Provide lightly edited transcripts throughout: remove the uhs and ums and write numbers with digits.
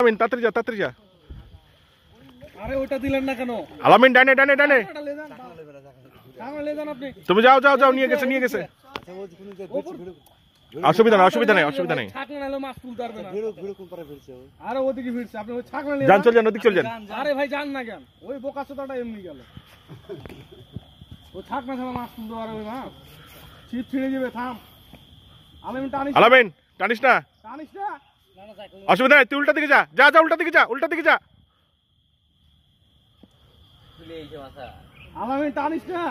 আলামিন তাড়াতাড়ি যা, তাড়াতাড়ি যা। আরে ওটা দিলেন না কেন? আলামিন ডানে ডানে ডানে। তুমি যাও যাও যাও, নিয়ে গেছে নিয়ে গেছে। অসুবিধা নাই, অসুবিধা নাই, অসুবিধা নাই। মাছ তুলতে পারবে না। আরে ওদিকে ফিরছে, আপনি ওই ছাকনা নিয়ে যান, চল যান, ওদিকে চল যান। আরে ভাই যান না কেন? ওই বোকাচোদাটা এমনি গেল। ও ছাকনা ছাড়া মাছ তুলতে পারবে না। ছিপ ছিঁড়ে যাবে, থাম। আলামিন টানিস, আলামিন টানিস না, টানিস না। অসুবিধা নাই, তুই উল্টা দিকে যা, যা যা, উল্টা দিকে যা, উল্টা দিকে যা। আলামিন টানিস না,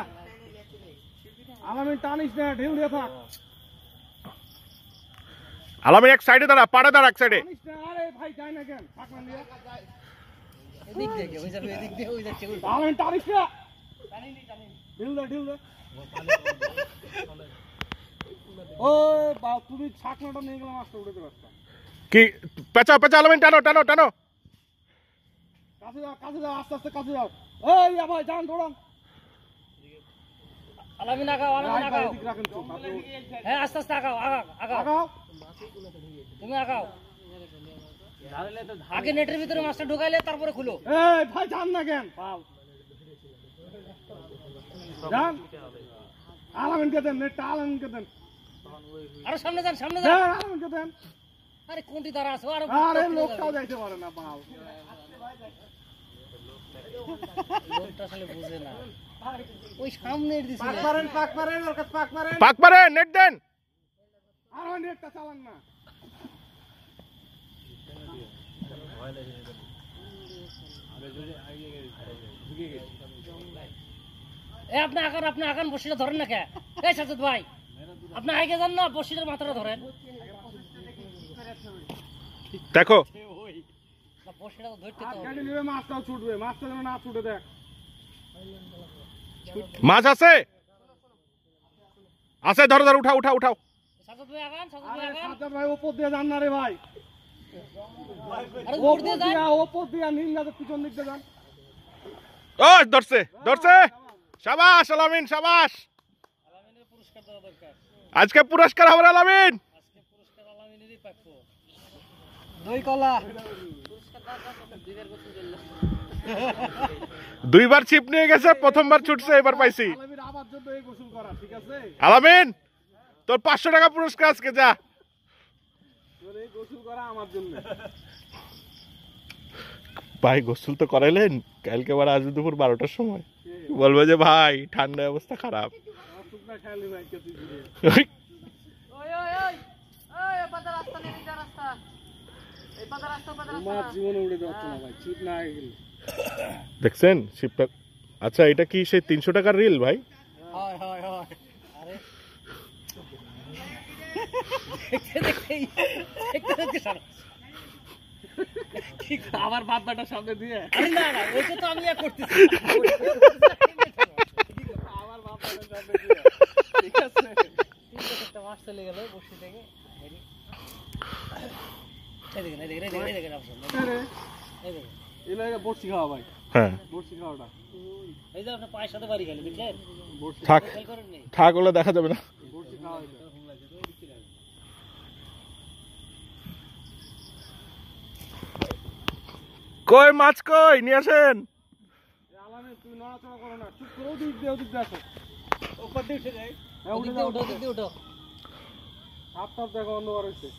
আলামিন টানিস না, ঢেউ দিয়ে থাক। আলামিন এক সাইডে দাঁড়া, পাড়ে দাঁড়া এক সাইডে। টানিস না, আরে ভাই যাই না কেন? ছাকনা নিয়ে এদিক দিয়ে ওই যাবে, এদিক দিয়ে ওই যাচ্ছে। আলামিন টানিস না, ঢেউ দে, ঢেউ দে। ও বা তুমি ছাকনাটা নিয়ে গেলে মাছটা উঠে যাবে। কি পেঁচা পেঁচা, আলামিন টানো টানো টানো। কাছে যাও, কাছে যাও, আস্তে আস্তে কাছে যাও। এই ভাই যান, দৌড়ান। আলামিন আগাও, আলামিন আগাও। এদিক রাখেন তো, হ্যাঁ আস্তে আস্তে আগাও, আগাও আগাও। আগাও। তুমি আগাও। আগে নেটের ভিতরে মাছটা ঢুকাইলে তারপরে খুলো। এই ভাই যান না কেন? পাও যান। আলামিনকে দেন, নেটটা আলামিনকে দেন। আরো সামনে যান, সামনে দেন, যান। আলামিনকে দেন। আরে কোনটি দ্বারা আছো? আরো আরে লোকটাও যাইতে পারে না, পাও। লোকটা আসলে বুঝে না। ওই সামনের দিছে। পাক মারেন, পাক মারেন, ওর কাছে পাক মারেন। পাক মারে, নেট দেন। আর ওই নেটটা চালান না। এই আপনি আগান, আপনি আগান, বসিটা ধরেন না কে? এই সাজ্জাদ ভাই, আপনি আগে যান না, বসিটার মাথাটা ধরেন। দেখো না, বসিটা তো ধরতে আর তো হবে। কেটে নিবে, মাছটাও ছুটবে, মাছটা যেন না ছুটে দেখ। মাছ আছে, আছে, ধরো ধরো, উঠাও উঠাও উঠাও। সাজ্জাদ ভাই আগান, সাজ্জাদ আরে ভাই আগান। সাজ্জাদ ভাই ওপর দিয়ে যান না রে ভাই। আরে ওপর উপর দিয়ে যান। দিয়া, ওপর দিয়া নীল গাছের পিছন দিক দিয়ে যান। ও ধরছে ধরছে, শাবাশ আলামিন, শাবাশ। আলামিনের পুরস্কার দেওয়া দরকার। আজকে পুরস্কার হবে আলামিন। আজকে পুরস্কার আলামিনেরই প্রাপ্য। দই কলা। পুরস্কার দাও, দিদের গোসল করলো। দুইবার ছিপ নিয়ে গেছে, প্রথমবার ছুটছে, এবার পাইছি। আলামিন আমার জন্য এই গোসল করা, ঠিক আছে? আলামিন তোর 500 টাকা পুরস্কার আজকে, যা। তোর এই গোসল করা আমার জন্য। ভাই গোসল তো করাইলেন, কালকে আবার আসবে দুপুর 12টার সময়, বলবো যে ভাই ঠান্ডা অবস্থা খারাপ। আমার শুকনা খেয়ালি নাই কেটে দিয়ে। ওই ওই ওই ওই পাতা রাস্তা নেই, যা রাস্তা। এই পাতা রাস্তা, পাতা রাস্তা। মাছ জীবনে উড়ে যাচ্ছে না ভাই, ছিপ না গেলে। দেখছেন শিপটা? আচ্ছা এটা কি সেই 300 টাকার রিল ভাই? হয় হয় হয়। আরে দেখতে দেখতে সারা। ঠিক আবার বাদবাটা সামনে দিয়ে। আরে না না, ওইটা তো আমি করতেছি। আবার বাদবাটা সামনে দিয়ে। ঠিক আছে? একটা মাছ চলে গেল বসি থেকে। এই দেখেন, এই দেখেন, এই দেখেন, এই দেখেন অপশন। আরে এই দেখেন। এলা বড়শি খাওয়া ভাই, হ্যাঁ বড়শি খাওয়াটা। এই যে আপনার পায়ের সাথে বাড়ি গেল, দেখলেন? বড়শি থাক খেয়াল করেন নি? থাক, ওগুলো দেখা যাবে না। বড়শি খাওয়া এটা। কই মাছ কই, নিয়ে আসেন। আলামিন তুই নড়াচড়া করো না, চুপ করে ওদিক দিয়ে, ওদিক দিয়ে আসো। উপর দিয়ে উঠে যাই। হ্যাঁ, উঠে ওদিক যাও, দিয়ে উঠো, ওদিক দিয়ে উঠো। হাত টাত দেখো অন্ধকার হয়েছে।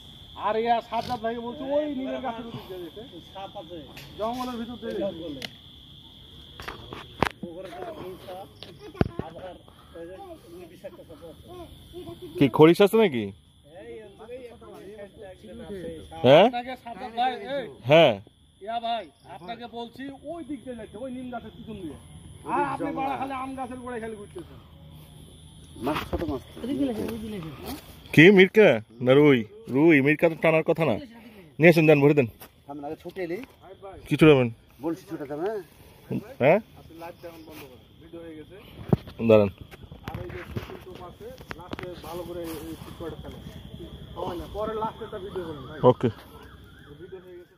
আর ইয়া সাজ্জাদ ভাইকে বলছে ওই নীলের গাছের ওদিক দিয়ে যেতে, সাপ আছে জঙ্গলের ভিতর দিয়ে যেতে। জঙ্গলে। পুকুরে তো হিংসা, আবার ওই যে বিষাক্ত সাপ আছে। কি খরিশ আছে নাকি? এই একজন আছে। হ্যাঁ আপনাকে সাজ্জাদ ভাই, এই হ্যাঁ, ইয়া ভাই আপনাকে বলছি ওই দিক দিয়ে যাইতে, ওই নিম গাছের পিছন দিয়ে। আর আপনি বাড়া খালি আম গাছের গোড়ায় খালি ঘুরতেছেন। ওদিক দিয়ে লেখেন, ওদিক দিয়ে লেখেন। কি মির্কা না রুই? রুই মির্কা তো টানার কথা না। নিয়ে আসেন, দেন ভরে দেন। আমরা আগে ছুটে এলি কিছু নেবেন? বলছি ছুটাতাম হ্যাঁ হ্যাঁ আপনি লাইভ এখন বন্ধ করেন, ভিডিও হয়ে গেছে। দাঁড়ান। আর এই যে টোপ আছে, লাস্টে ভালো করে এই ফুটবলটা খেলেন। হয় না, পরে লাস্টে একটা ভিডিও করেন ভাই। ওকে। ভিডিও হয়ে গেছে।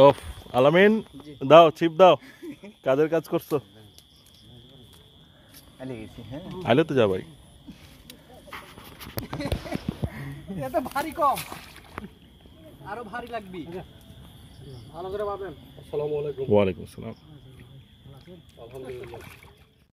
ওফ আলামিন দাও ছিপ দাও কাজের কাজ করছো আইলে তো যা ভাই এটা ভারী কম আরো ভারী লাগবে ভালো করে পাবেন। আসসালামু আলাইকুম। ওয়ালাইকুম আসসালাম আলহামদুলিল্লাহ।